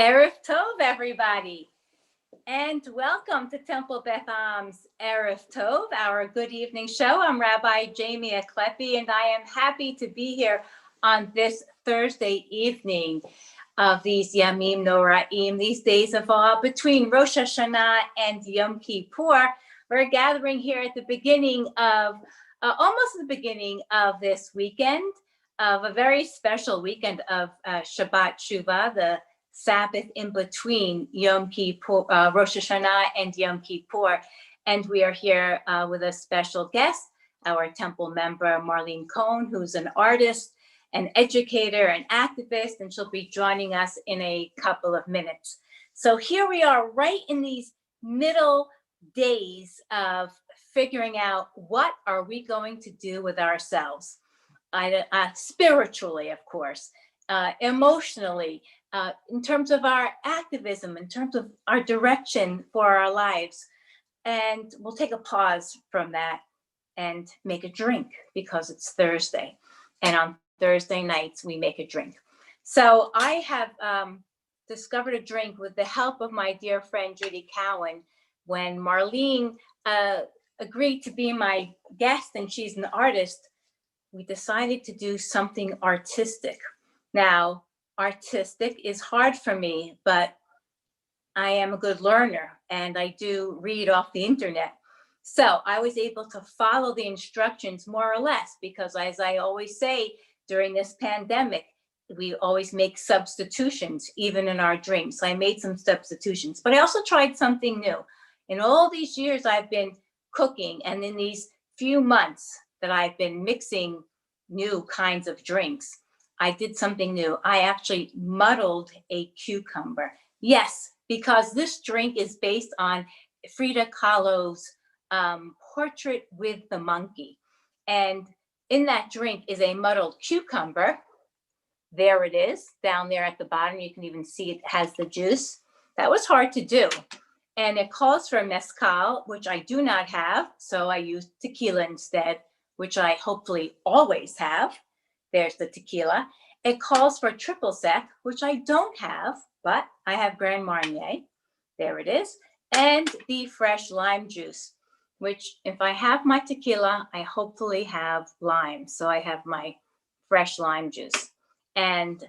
Erev Tov, everybody, and welcome to Temple Beth Am's Erev Tov, our good evening show. I'm Rabbi Rabbi Aklepi, and I am happy to be here on this Thursday evening of these Yamim Noraim, these days of awe between Rosh Hashanah and Yom Kippur. We're gathering here at the beginning of, almost the beginning of this weekend, of a very special weekend of Shabbat Shuvah, the Sabbath in between Yom Kippur, Rosh Hashanah and Yom Kippur. And we are here with a special guest, our temple member, Marlene Cohn, who's an artist, an educator, an activist, and she'll be joining us in a couple of minutes. So here we are right in these middle days of figuring out what are we going to do with ourselves, spiritually, of course, emotionally, in terms of our activism, in terms of our direction for our lives. And we'll take a pause from that and make a drink because it's Thursday. And on Thursday nights, we make a drink. So I have discovered a drink with the help of my dear friend, Judy Cowan. When Marlene agreed to be my guest and she's an artist, we decided to do something artistic. Now, artistic is hard for me, but I am a good learner and I do read off the internet. So I was able to follow the instructions more or less because, as I always say, during this pandemic, we always make substitutions, even in our drinks. So I made some substitutions, but I also tried something new. In all these years I've been cooking, and in these few months that I've been mixing new kinds of drinks, I did something new. I actually muddled a cucumber. Yes, because this drink is based on Frida Kahlo's Portrait with the Monkey. And in that drink is a muddled cucumber. There it is, down there at the bottom. You can even see it has the juice. That was hard to do. And it calls for mezcal, which I do not have. So I used tequila instead, which I hopefully always have. There's the tequila. It calls for triple sec, which I don't have, but I have Grand Marnier. There it is. And the fresh lime juice, which if I have my tequila, I hopefully have lime. So I have my fresh lime juice. And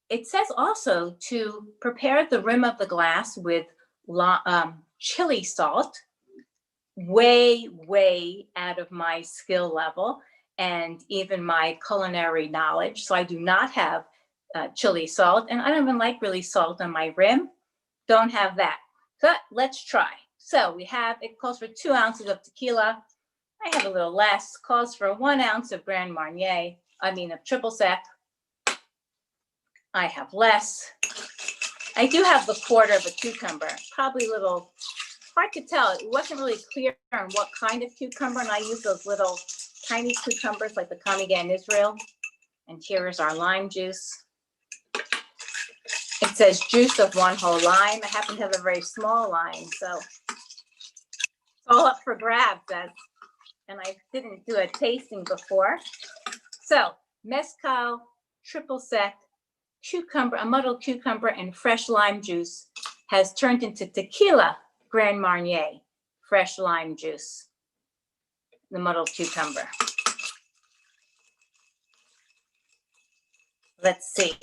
it says also to prepare the rim of the glass with chili salt, way out of my skill level and even my culinary knowledge. So I do not have chili salt, and I don't even like really salt on my rim. Don't have that. So let's try. So we have, it calls for 2 ounces of tequila. I have a little less, calls for 1 ounce of Grand Marnier, of triple sec. I have less. I do have the quarter of a cucumber, probably a little hard to tell. It wasn't really clear on what kind of cucumber, and I use those little tiny cucumbers like the Kamiga in Israel. And here is our lime juice. It says juice of 1 whole lime. I happen to have a very small lime, so it's all up for grabs. And I didn't do a tasting before. So mezcal, triple sec, cucumber, a muddled cucumber, and fresh lime juice has turned into tequila, Grand Marnier, fresh lime juice, the muddled cucumber. Let's see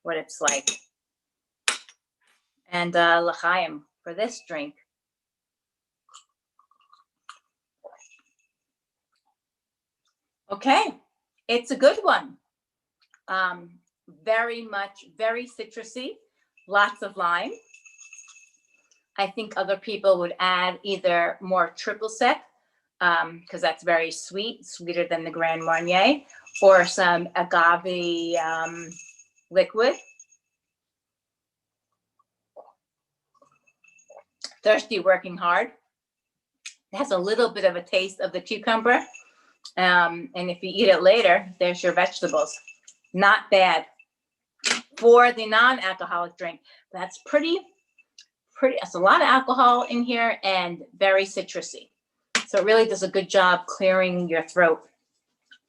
what it's like. And l'chaim for this drink. Okay, it's a good one. Very citrusy, lots of lime. I think other people would add either more triple sec, because that's very sweet, sweeter than the Grand Marnier, or some agave liquid. Thirsty, working hard. It has a little bit of a taste of the cucumber. And if you eat it later, there's your vegetables. Not bad for the non-alcoholic drink. That's pretty, that's a lot of alcohol in here and very citrusy. So it really does a good job clearing your throat.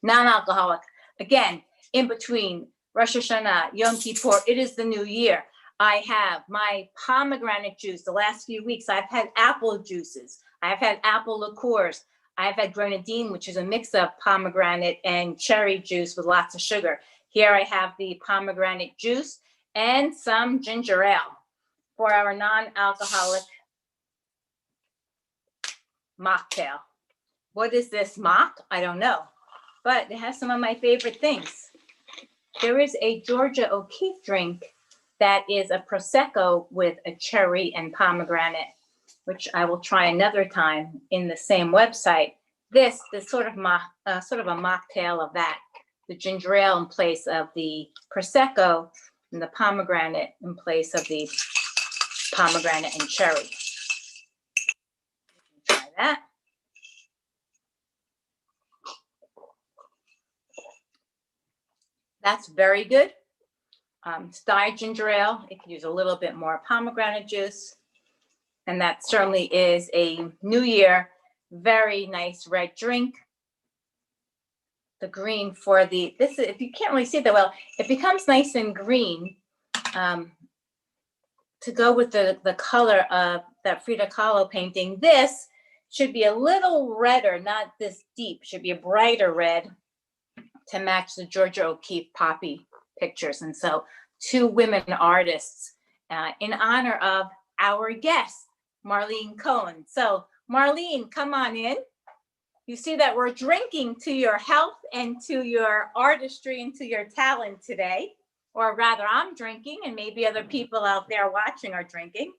Non-alcoholic, again, in between Rosh Hashanah, Yom Kippur, it is the new year. I have my pomegranate juice. The last few weeks, I've had apple juices. I've had apple liqueurs. I've had grenadine, which is a mix of pomegranate and cherry juice with lots of sugar. Here I have the pomegranate juice and some ginger ale for our non-alcoholic mocktail. What is this mock? I don't know, but it has some of my favorite things. There is a Georgia O'Keeffe drink that is a Prosecco with a cherry and pomegranate, which I will try another time in the same website. This is sort of a mocktail of that. The ginger ale in place of the Prosecco and the pomegranate in place of the pomegranate and cherry. Try that. That's very good. Sty ginger ale, it could use a little bit more pomegranate juice. And that certainly is a New Year, very nice red drink. The green for the, this is, if you can't really see that well, it becomes nice and green to go with the color of that Frida Kahlo painting. This should be a little redder, not this deep, should be a brighter red to match the Georgia O'Keeffe poppy pictures. And so 2 women artists in honor of our guest, Marlene Cohen. So Marlene, come on in. You see that we're drinking to your health and to your artistry and to your talent today, or rather I'm drinking and maybe other people out there watching are drinking.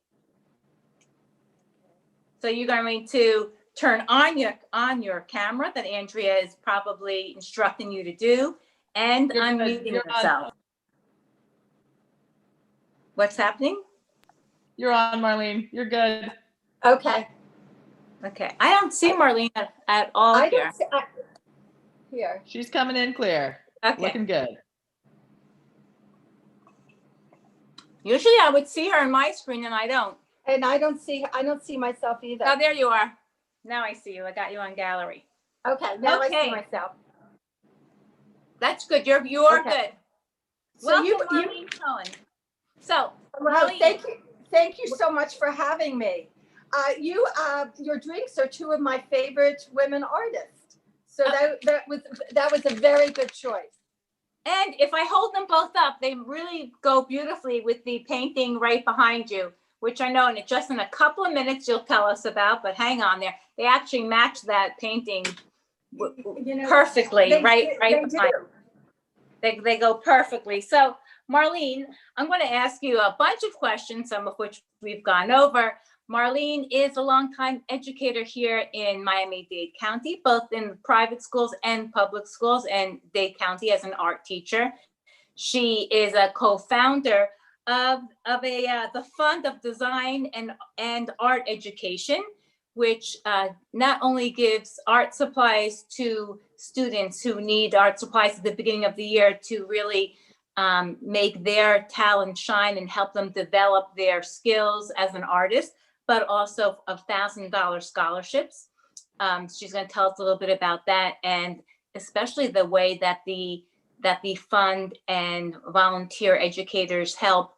So you're going to turn on your camera that Andrea is probably instructing you to do and unmuting yourself. What's happening? You're on, Marlene. You're good. Okay. Okay. I don't see Marlene at all here. Here. She's coming in clear. Okay. Looking good. Usually I would see her on my screen and I don't. And I don't see myself either. Oh, there you are. Now I see you. I got you on gallery. Okay. Now I Okay. see myself. That's good. You are Okay. good. So Welcome, Marlene Cohen. So, well, Marlene, thank you so much for having me. Your drinks are 2 of my favorite women artists. So that was a very good choice. and if I hold them both up, they really go beautifully with the painting right behind you, which I know just in a couple of minutes you'll tell us about, but hang on there. They actually match that painting perfectly, right behind. They go perfectly. So Marlene, I'm going to ask you a bunch of questions, some of which we've gone over. Marlene is a longtime educator here in Miami-Dade County, both in private schools and public schools, and Dade County as an art teacher. She is a co-founder of the Fund of Design and Art Education, which not only gives art supplies to students who need art supplies at the beginning of the year to really make their talent shine and help them develop their skills as an artist, but also of $1,000 scholarships. She's going to tell us a little bit about that, and especially the way that the fund and volunteer educators help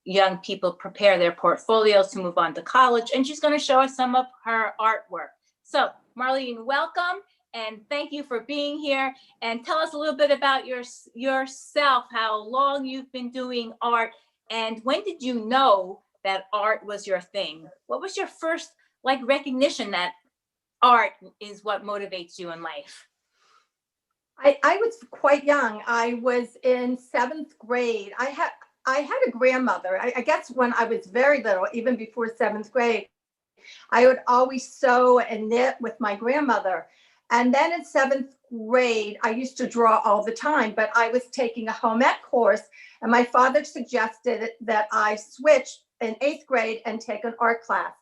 young people prepare their portfolios to move on to college. And she's going to show us some of her artwork. So Marlene, welcome. And thank you for being here. And tell us a little bit about yourself, how long you've been doing art, and when did you know that art was your thing? What was your first recognition that art is what motivates you in life? I was quite young. I was in 7th grade. I had a grandmother. I guess when I was very little, even before 7th grade, I would always sew and knit with my grandmother. And then in 7th grade, I used to draw all the time, but I was taking a home ec course, and my father suggested that I switch in 8th grade and take an art class.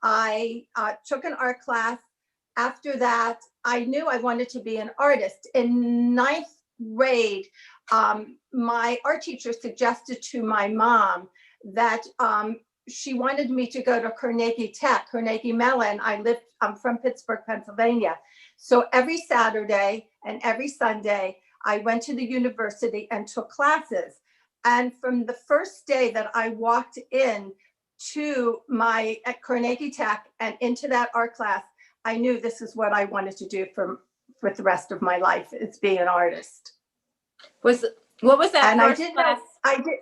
I took an art class. After that, I knew I wanted to be an artist. In 9th grade, my art teacher suggested to my mom that she wanted me to go to Carnegie Mellon. I'm from Pittsburgh, Pennsylvania. So every Saturday and every Sunday, I went to the university and took classes. And from the first day that I walked in to my at Carnegie Tech and into that art class, I knew this is what I wanted to do for the rest of my life, is being an artist. What was that And first I did class? I did.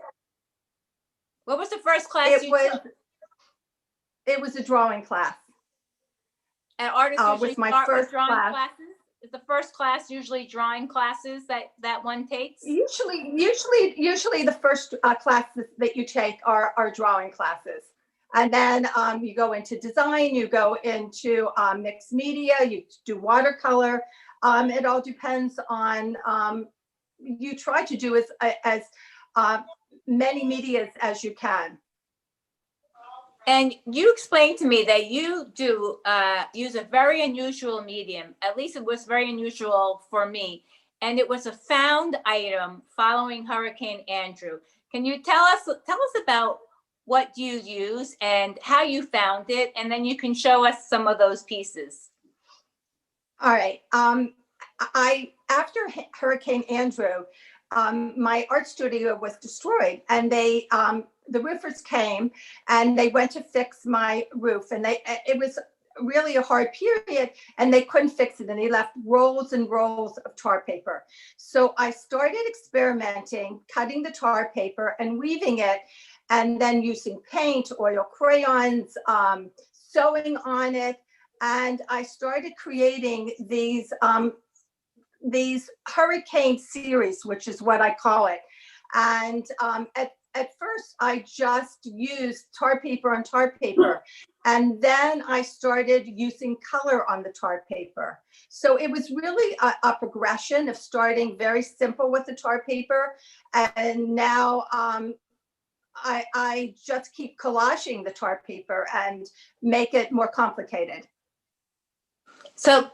What was the first class It you was took? it was a drawing class. And artists usually was my start with first drawing class. classes? Is the first class usually drawing classes that one takes? Usually the first classes that you take are drawing classes. And then you go into design, you go into mixed media, you do watercolor. It all depends on, you try to do as many medias as you can. And you explained to me that you do use a very unusual medium. At least it was very unusual for me. And it was a found item following Hurricane Andrew. Can you tell us about what you use and how you found it? And then you can show us some of those pieces. All right. After Hurricane Andrew, my art studio was destroyed, and the roofers came and they went to fix my roof, and it was really a hard period, and they couldn't fix it, and they left rolls and rolls of tar paper. So I started experimenting, cutting the tar paper and weaving it, and then using paint, oil crayons, sewing on it, and I started creating these hurricane series, which is what I call it. And at first, I just used tar paper on tar paper. And then I started using color on the tar paper. So it was really a progression of starting very simple with the tar paper. And now I just keep collaging the tar paper and make it more complicated. So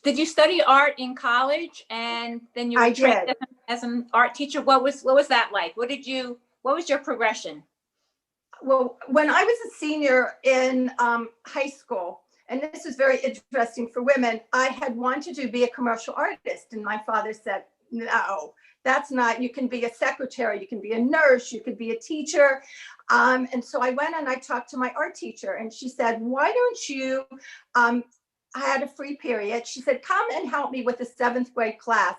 did you study art in college, and then you were trained as an art teacher? What was that like? What was your progression? Well, when I was a senior in high school, and this is very interesting for women, I had wanted to be a commercial artist, and my father said, no, that's not, you can be a secretary, you can be a nurse, you could be a teacher. And so I went and I talked to my art teacher, and she said, why don't you, I had a free period. She said, come and help me with a 7th grade class.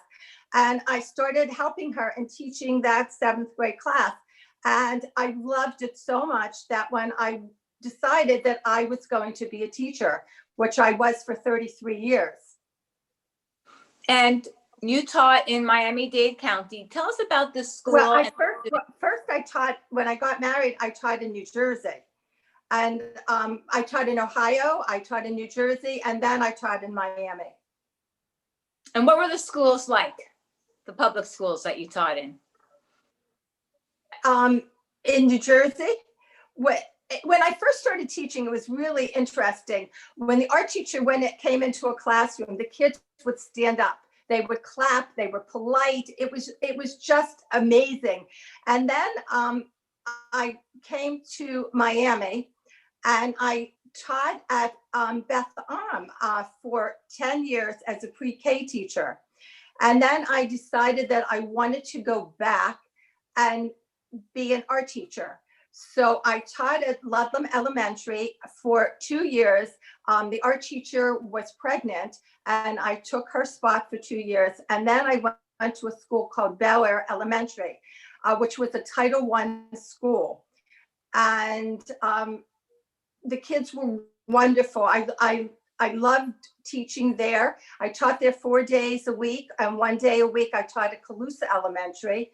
And I started helping her and teaching that 7th grade class. And I loved it so much that when I decided that I was going to be a teacher, which I was for 33 years. And you taught in Miami-Dade County. Tell us about this school. Well, first I taught, when I got married, I taught in New Jersey. And I taught in Ohio, I taught in New Jersey, and then I taught in Miami. And what were the schools like, the public schools that you taught in? In New Jersey, when I first started teaching, it was really interesting. When the art teacher, when it came into a classroom, the kids would stand up. They would clap. They were polite. It was just amazing. And then I came to Miami, and I taught at Beth for 10 years as a pre-K teacher. And then I decided that I wanted to go back and be an art teacher. So I taught at Ludlam Elementary for 2 years. The art teacher was pregnant, and I took her spot for 2 years. And then I went to a school called Bel Air Elementary, which was a Title I school. And the kids were wonderful. I loved teaching there. I taught there 4 days a week, and 1 day a week I taught at Calusa Elementary.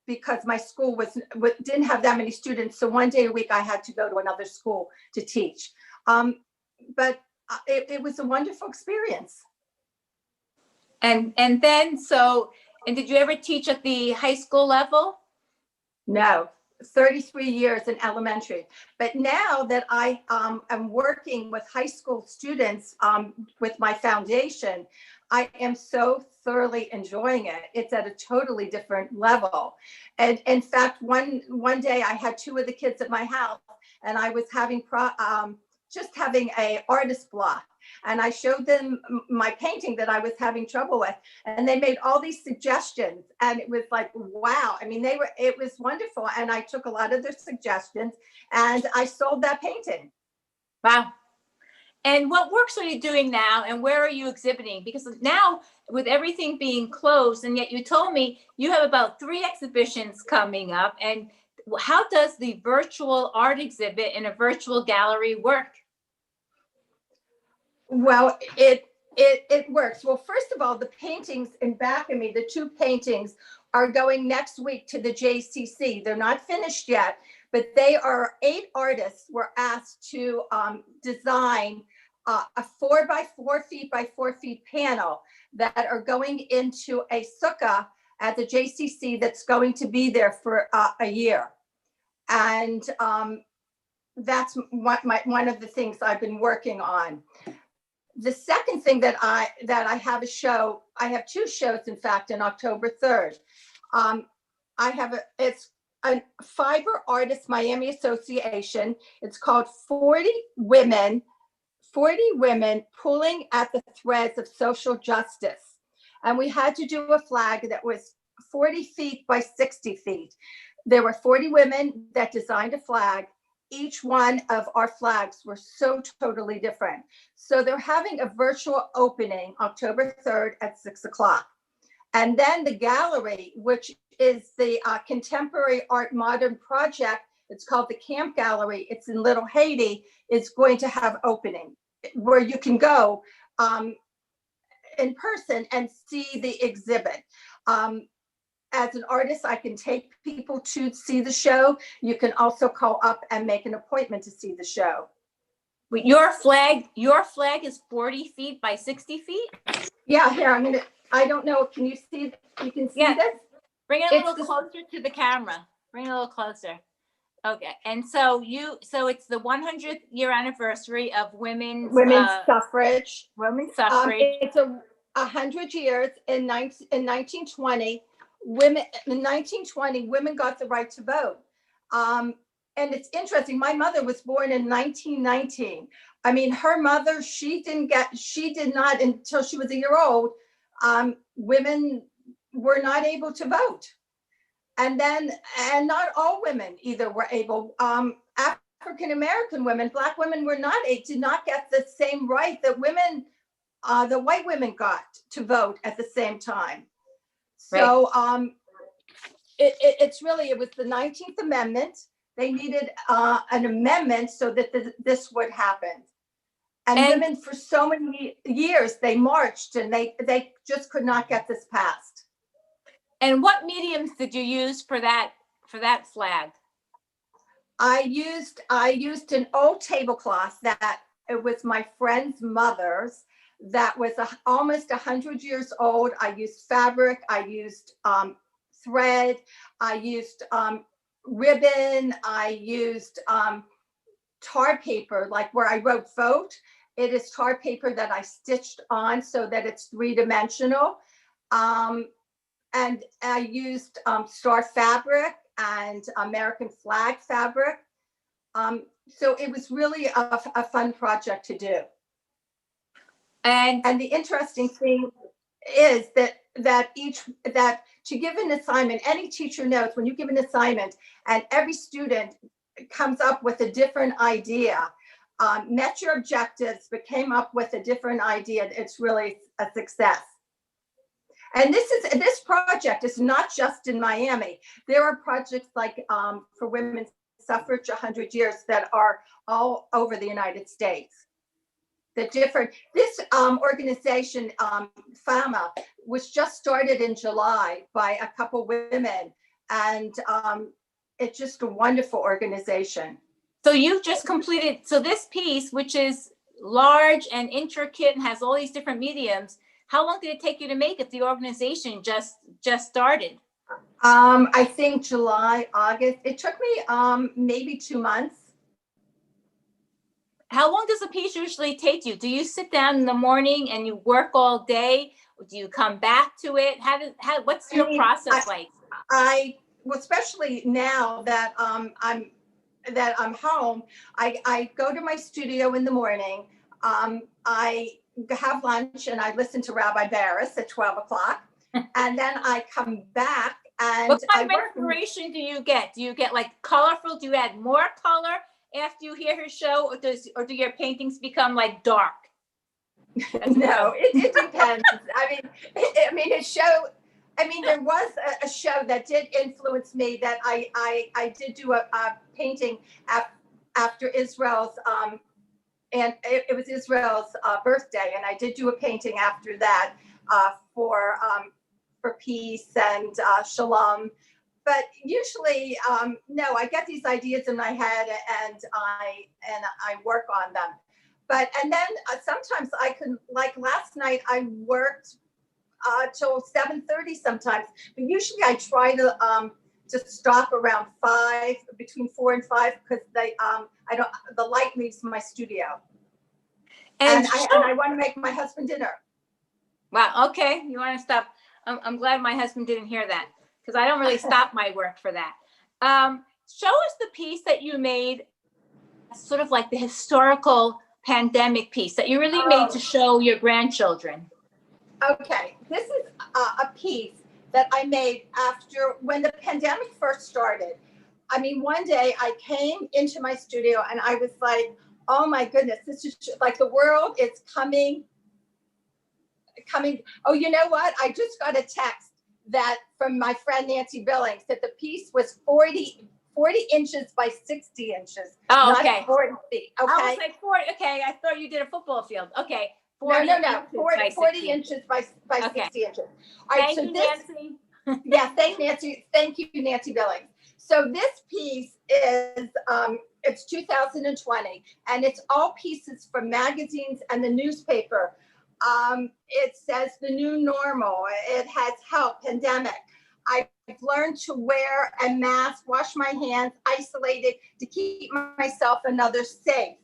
Because my school didn't have that many students. So 1 day a week I had to go to another school to teach. But it was a wonderful experience. And did you ever teach at the high school level? No, 33 years in elementary. But now that I am working with high school students with my foundation, I am so thoroughly enjoying it. It's at a totally different level. And in fact, one day I had 2 of the kids at my house, and I was having just having a artist block. and I showed them my painting that I was having trouble with, and they made all these suggestions, and it was like, wow. I mean, it was wonderful, and I took a lot of their suggestions, and I sold that painting. Wow. And what works are you doing now, and where are you exhibiting? Because now, with everything being closed, and yet you told me you have about 3 exhibitions coming up. And how does the virtual art exhibit in a virtual gallery work? Well, it works. Well, first of all, the paintings in back of me, the 2 paintings, are going next week to the JCC. They're not finished yet, but they are 8 artists were asked to design a 4 by 4 feet by 4 feet panel that are going into a sukkah at the JCC that's going to be there for a year. And that's one of the things I've been working on. The second thing that I have a show, I have 2 shows, in fact, on October 3rd. It's a Fiber Artists Miami Association. It's called 40 Women Pulling at the Threads of Social Justice. And we had to do a flag that was 40 feet by 60 feet. There were 40 women that designed a flag. Each one of our flags were so totally different. So they're having a virtual opening October 3rd at 6 o'clock. And then the gallery, which is the Contemporary Art Modern Project, it's called the Camp Gallery. It's in Little Haiti, is going to have opening where you can go in person and see the exhibit. As an artist, I can take people to see the show. You can also call up and make an appointment to see the show. Your flag is 40 feet by 60 feet? Yeah, here, I don't know, can you see, you can see this? Bring it a little closer to the camera. Bring it a little closer. Okay, and so it's the 100th year anniversary of women's suffrage. Women's suffrage. It's 100 years in 1920. In 1920, women got the right to vote. And it's interesting. My mother was born in 1919. I mean, her mother, she did not until she was a year old. Women were not able to vote. And not all women either were able. African-American women, Black women did not get the same right that women, the white women got to vote at the same time. So it was the 19th Amendment. They needed an amendment so that this would happen. And women for so many years, they marched and they just could not get this passed. And what mediums did you use for that flag? I used an old tablecloth that it was my friend's mother's that was almost 100 years old. I used fabric, I used thread, I used ribbon, I used tar paper, like where I wrote vote. It is tar paper that I stitched on so that it's 3-dimensional. And I used star fabric and American flag fabric. So it was really a fun project to do. And the interesting thing is that to give an assignment, any teacher knows when you give an assignment and every student comes up with a different idea, met your objectives, but came up with a different idea, it's really a success. And this project is not just in Miami. There are projects like for women's suffrage 100 years that are all over the United States. This organization, FAMA, was just started in July by a couple women, and it's just a wonderful organization. So you've just completed, so this piece, which is large and intricate and has all these different mediums, how long did it take you to make it? The organization just started. I think July, August. It took me maybe 2 months. How long does a piece usually take you? Do you sit down in the morning and you work all day? Do you come back to it? What's your process like? Well, especially now that I'm home, I go to my studio in the morning. I have lunch and I listen to Rabbi Barris at 12 o'clock. And then I come back and What kind I of work. inspiration do you get? Do you get like colorful? Do you add more color after you hear his show, or do your paintings become like dark? No, it depends. I mean, his show. I mean, there was a show that did influence me. That I did do a painting after Israel's and it was Israel's birthday, and I did do a painting after that for peace and shalom. But usually, no, I get these ideas in my head and I work on them. But and then sometimes I can, like last night, I worked till 7:30 sometimes. But usually I try to stop around 5, between 4 and 5, because the light leaves my studio. And I want to make my husband dinner. Wow. Okay. You want to stop? I'm glad my husband didn't hear that, because I don't really stop my work for that. Show us the piece that you made, sort of like the historical pandemic piece that you really made to show your grandchildren. Okay. This is a piece that I made after when the pandemic first started. I mean, one day I came into my studio and I was like, oh my goodness, this is like the world is coming. Oh, you know what? I just got a text that from my friend Nancy Billings that the piece was 40 inches by 60 inches. Oh, okay. Not 40 feet. Okay. I was like 40. Okay. I thought you did a football field. Okay. 40 inches by 60 inches. All right. Thank you, Nancy. Yeah. Thank you, Nancy Billings. So this piece is, it's 2020, and it's all pieces from magazines and the newspaper. It says the new normal. It has help, pandemic. I've learned to wear a mask, wash my hands, isolated to keep myself and others safe.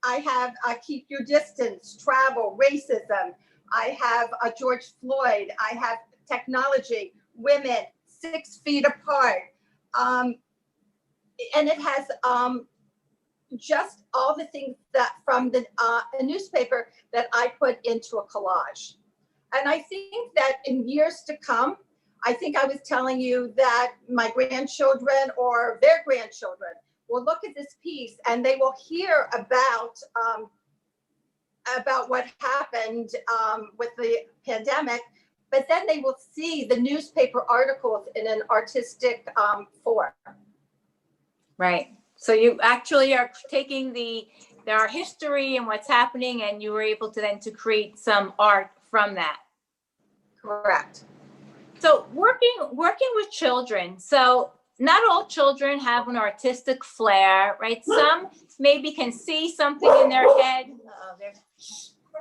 I have keep your distance, travel, racism. I have George Floyd. I have technology, women 6 feet apart. And it has just all the things that from the newspaper that I put into a collage. And I think that in years to come, I think I was telling you that my grandchildren or their grandchildren will look at this piece and they will hear about what happened with the pandemic, but then they will see the newspaper articles in an artistic form. Right. So you actually are taking our history and what's happening, and you were able to then to create some art from that. Correct. So working with children. So not all children have an artistic flair, right? Some maybe can see something in their head.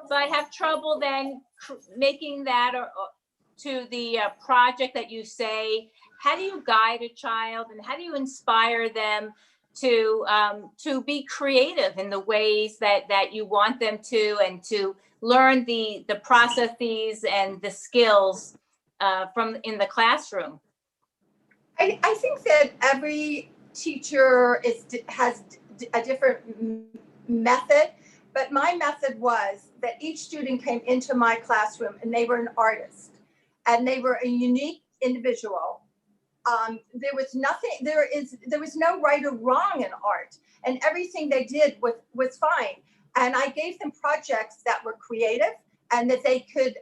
So I have trouble then making that or to the project that you say. How do you guide a child, and how do you inspire them to be creative in the ways that you want them to, and to learn the processes and the skills from in the classroom? I think that every teacher has a different method, but my method was that each student came into my classroom and they were an artist and they were a unique individual. There was no right or wrong in art, and everything they did was fine. And I gave them projects that were creative and that they could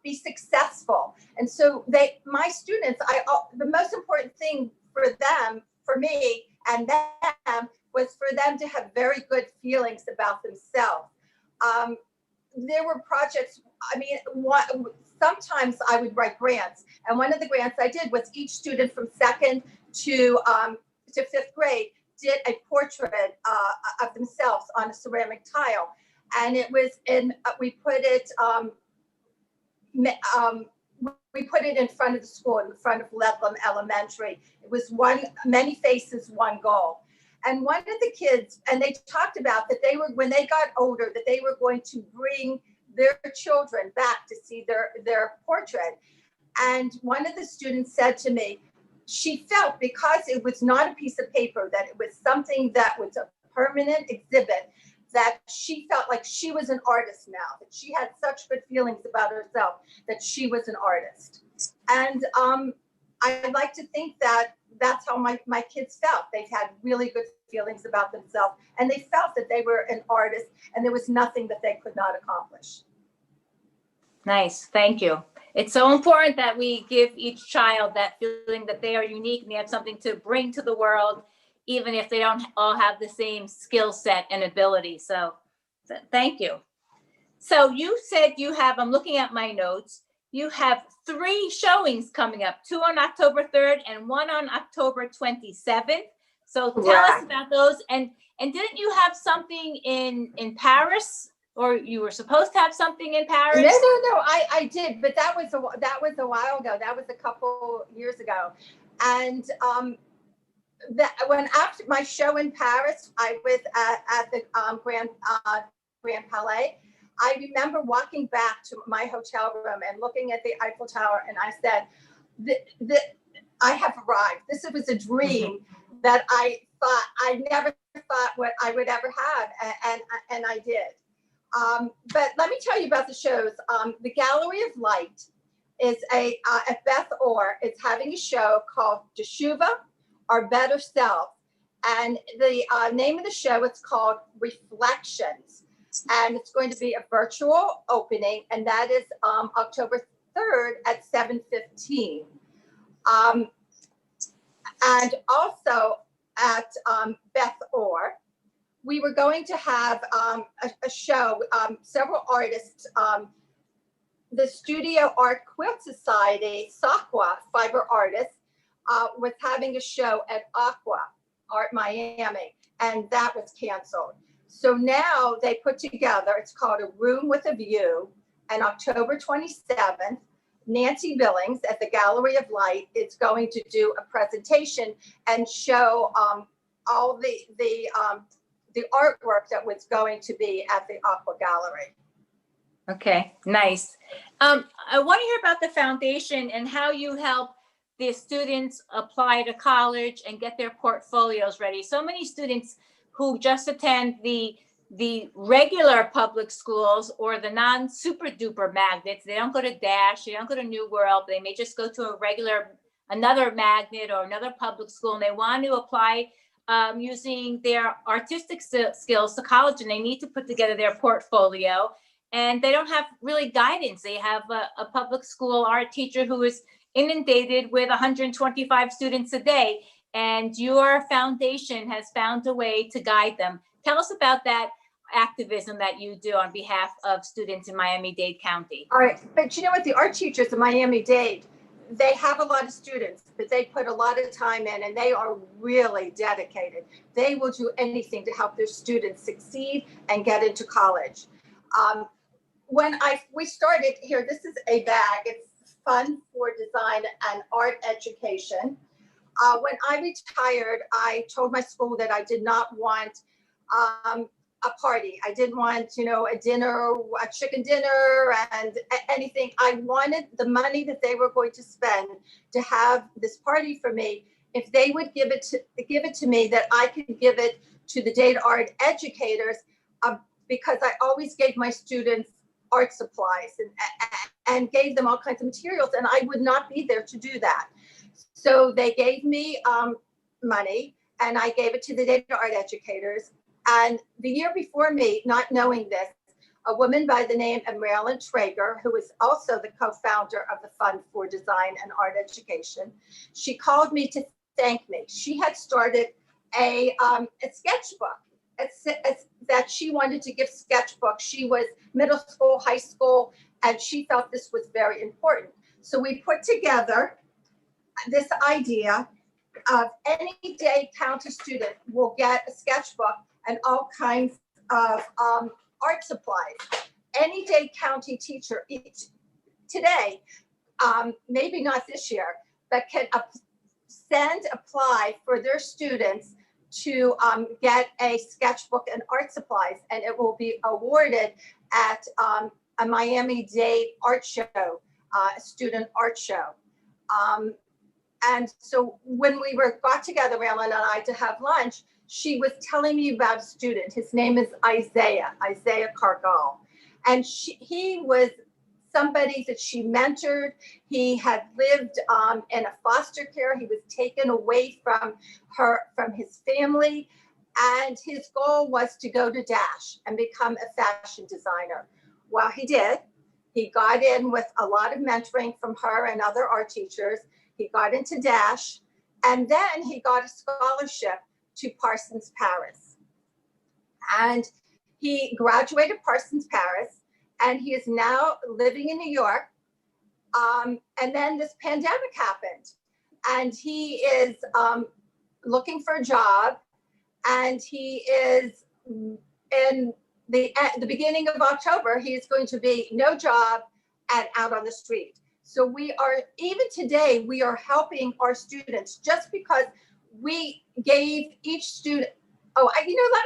be successful. And so my students, the most important thing for them, for me and them, was for them to have very good feelings about themselves. There were projects, I mean, sometimes I would write grants. And one of the grants I did was each student from 2nd to 5th grade did a portrait of themselves on a ceramic tile. And it was we put it in front of the school, in front of Ledlam Elementary. It was many faces, one goal. And one of the kids, and they talked about that when they got older, that they were going to bring their children back to see their portrait. And one of the students said to me, she felt because it was not a piece of paper, that it was something that was a permanent exhibit, that she felt like she was an artist now, that she had such good feelings about herself, that she was an artist. And I like to think that that's how my kids felt. They've had really good feelings about themselves, and they felt that they were an artist and there was nothing that they could not accomplish. Nice. Thank you. It's so important that we give each child that feeling that they are unique and they have something to bring to the world, even if they don't all have the same skill set and ability. So thank you. So you said you have, I'm looking at my notes, you have 3 showings coming up, 2 on October 3rd and 1 on October 27th. So tell us about those. And didn't you have something in Paris, or you were supposed to have something in Paris? No, I did, but that was a while ago. That was a couple years ago. And when after my show in Paris, I was at the Grand Palais. I remember walking back to my hotel room and looking at the Eiffel Tower, and I said, I have arrived. This was a dream that I never thought what I would ever have, and I did. But let me tell you about the shows. The Gallery of Light is at Beth it's having a show called Teshuva, Our Better Self. And the name of the show is called Reflections. And it's going to be a virtual opening, and that is October 3rd at 7:15. And also at Beth we were going to have a show, several artists, the Studio Art Quilt Society, SAQUA, fiber artists, was having a show at Aqua Art Miami, and that was canceled. So now they put together, it's called A Room with a View, and October 27th, Nancy Billings at the Gallery of Light is going to do a presentation and show all the artwork that was going to be at the Aqua Gallery. Okay, nice. I want to hear about the foundation and how you help the students apply to college and get their portfolios ready. So many students who just attend the regular public schools or the non-super duper magnets, they don't go to Dash, they don't go to New World, they may just go to another magnet or another public school, and they want to apply using their artistic skills to college, and they need to put together their portfolio, and they don't have really guidance. They have a public school art teacher who is inundated with 125 students a day, and your foundation has found a way to guide them. Tell us about that activism that you do on behalf of students in Miami-Dade County. All right, but you know what, the art teachers in Miami-Dade, they have a lot of students, but they put a lot of time in, and they are really dedicated. They will do anything to help their students succeed and get into college. When we started here, this is a bag. It's Fun for Design and Art Education. When I retired, I told my school that I did not want a party. I didn't want, a dinner, a chicken dinner and anything. I wanted the money that they were going to spend to have this party for me. If they would give it to me, that I could give it to the Dade art educators, because I always gave my students art supplies and gave them all kinds of materials, and I would not be there to do that. So they gave me money, and I gave it to the Dade art educators. And the year before me, not knowing this, a woman by the name of Marilyn Traeger, who is also the co-founder of the Fund for Design and Art Education, she called me to thank me. She had started a sketchbook that she wanted to give sketchbooks. She was middle school, high school, and she felt this was very important. So we put together this idea of any Dade County student will get a sketchbook and all kinds of art supplies. Any Dade County teacher today, maybe not this year, but can apply for their students to get a sketchbook and art supplies, and it will be awarded at a Miami-Dade art show, student art show. And so when we got together, Marilyn and I, to have lunch, she was telling me about a student. His name is Isaiah Cargall. And he was somebody that she mentored. He had lived in a foster care. He was taken away from his family. And his goal was to go to Dash and become a fashion designer. Well, he did. He got in with a lot of mentoring from her and other art teachers. He got into Dash, and then he got a scholarship to Parsons Paris. And he graduated Parsons Paris, and he is now living in New York. And then this pandemic happened, and he is looking for a job, and he is in at the beginning of October, he is going to be no job and out on the street. So we are, even today, we are helping our students just because we gave each student, let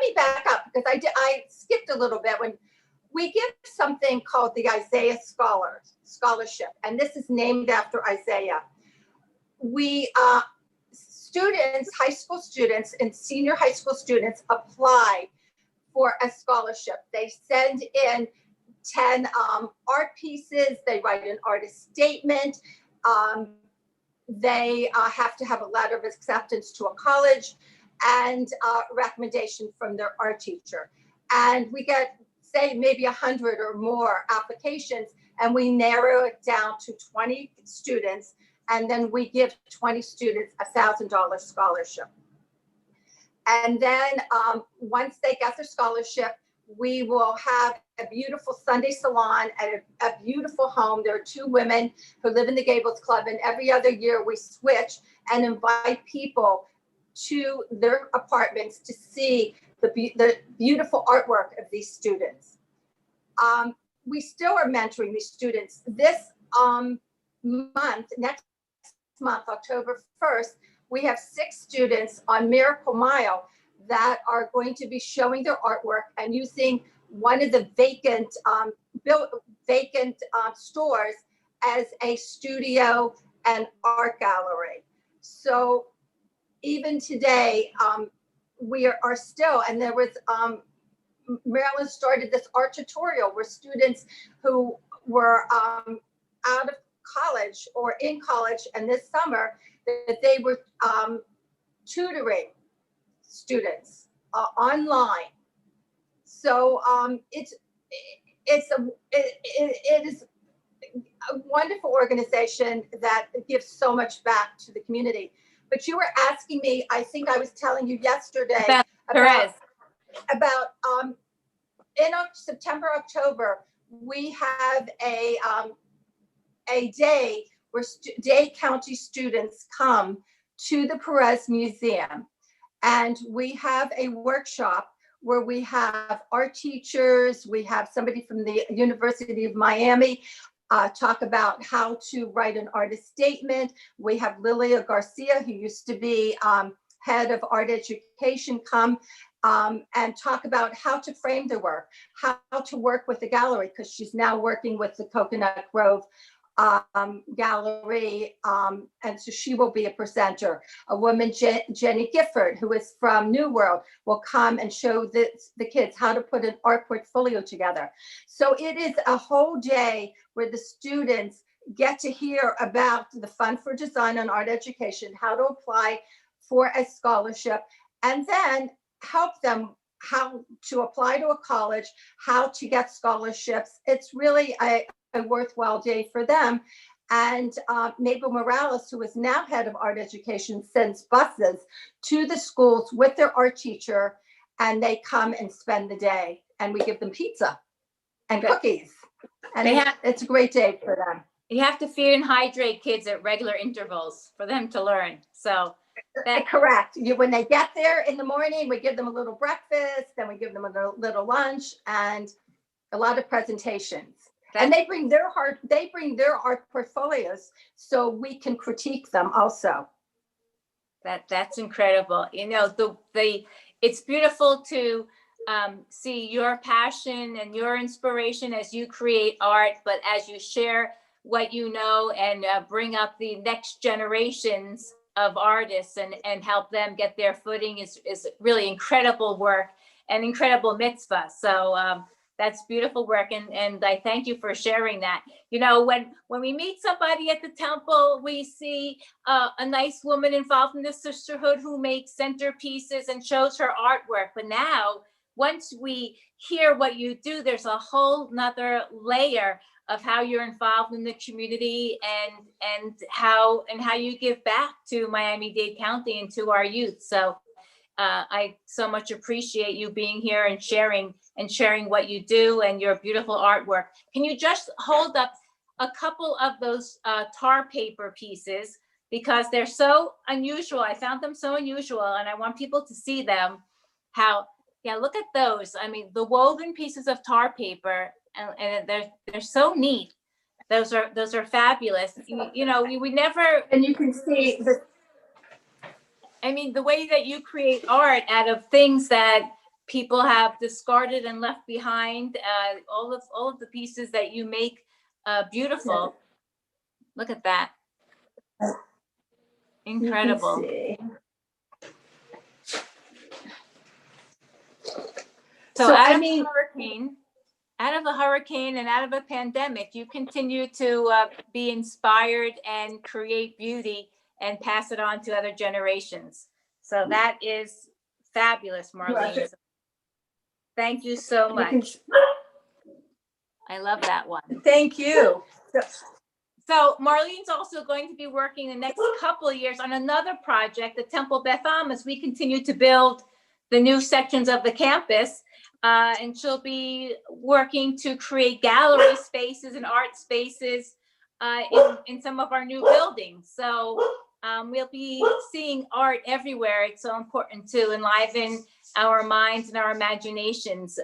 me back up because I skipped a little bit. When we give something called the Isaiah Scholarship, and this is named after Isaiah. We, students, high school students and senior high school students apply for a scholarship. They send in 10 art pieces. They write an artist statement. They have to have a letter of acceptance to a college and recommendation from their art teacher. And we get, say, maybe 100 or more applications, and we narrow it down to 20 students. And then we give 20 students a $1,000 scholarship. And then once they get their scholarship, we will have a beautiful Sunday salon at a beautiful home. There are 2 women who live in the Gables Club, and every other year we switch and invite people to their apartments to see the beautiful artwork of these students. We still are mentoring these students. This next month, October 1st, we have 6 students on Miracle Mile that are going to be showing their artwork and using one of the vacant stores as a studio and art gallery. So even today, we are still, and there was, Marilyn started this art tutorial where students who were out of college or in college, and this summer that they were tutoring students online. So it is a wonderful organization that gives so much back to the community. But you were asking me, I think I was telling you yesterday about in September, October, we have a day where Dade County students come to the Perez Museum, and we have a workshop where we have art teachers, we have somebody from the University of Miami talk about how to write an artist statement. We have Lilia Garcia, who used to be head of art education, come and talk about how to frame their work, how to work with the gallery, because she's now working with the Coconut Grove gallery, and so she will be a presenter. A woman, Jenny Gifford, who is from New World, will come and show the kids how to put an art portfolio together. So it is a whole day where the students get to hear about the Fund for Design and Art Education, how to apply for a scholarship, and then help them how to apply to a college, how to get scholarships. It's really a worthwhile day for them. And Mabel Morales, who is now head of art education, sends buses to the schools with their art teacher, and they come and spend the day, and we give them pizza and cookies. And it's a great day for them. You have to feed and hydrate kids at regular intervals for them to learn. So correct. When they get there in the morning, we give them a little breakfast, then we give them a little lunch and a lot of presentations. And they bring their art portfolios so we can critique them also. That's incredible. You know, it's beautiful to see your passion and your inspiration as you create art, but as you share what you know and bring up the next generations of artists and help them get their footing is really incredible work and incredible mitzvah. So that's beautiful work. And I thank you for sharing that. You know, when we meet somebody at the temple, we see a nice woman involved in the sisterhood who makes centerpieces and shows her artwork. But now, once we hear what you do, there's a whole nother layer of how you're involved in the community and how you give back to Miami-Dade County and to our youth. So I so much appreciate you being here and sharing what you do and your beautiful artwork. Can you just hold up a couple of those tar paper pieces, because they're so unusual. I found them so unusual and I want people to see them. Yeah, look at those. I mean, the woven pieces of tar paper, and they're so neat. Those are fabulous. You know, we never. And you can see the. I mean, the way that you create art out of things that people have discarded and left behind, all of the pieces that you make beautiful. Look at that. Incredible. So out of a hurricane and out of a pandemic, you continue to be inspired and create beauty and pass it on to other generations. So that is fabulous, Marlene. So thank you so much. I love that one. Thank you. So Marlene's also going to be working the next couple of years on another project, the Temple Beth, as we continue to build the new sections of the campus. And she'll be working to create gallery spaces and art spaces in some of our new buildings. So we'll be seeing art everywhere. It's so important to enliven our minds and our imaginations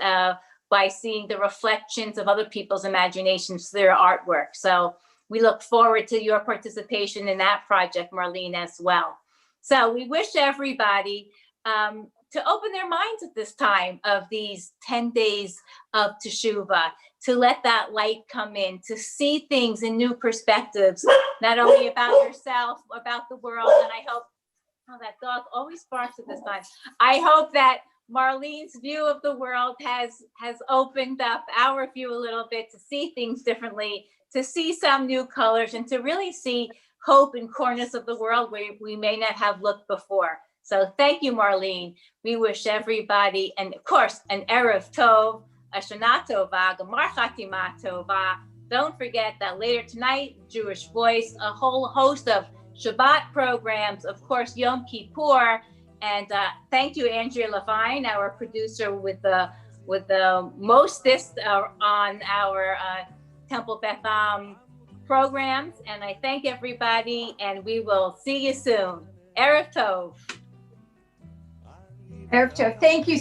by seeing the reflections of other people's imaginations through their artwork. So we look forward to your participation in that project, Marlene, as well. So we wish everybody to open their minds at this time of these 10 days of Teshuvah, to let that light come in, to see things in new perspectives, not only about yourself, about the world. And I hope, oh, that dog always barks at this time. I hope that Marlene's view of the world has opened up our view a little bit, to see things differently, to see some new colors, and to really see hope in corners of the world where we may not have looked before. So thank you, Marlene. We wish everybody, and of course, an Erev Tov, a Shana Tova, Gemar Chatima Tova. Don't forget that later tonight, Jewish Voice, a whole host of Shabbat programs, of course, Yom Kippur. And thank you, Andrea Levine, our producer with the mostest on our Temple Beth programs. And I thank everybody, and we will see you soon. Erev Tov. Erev Tov. Thank you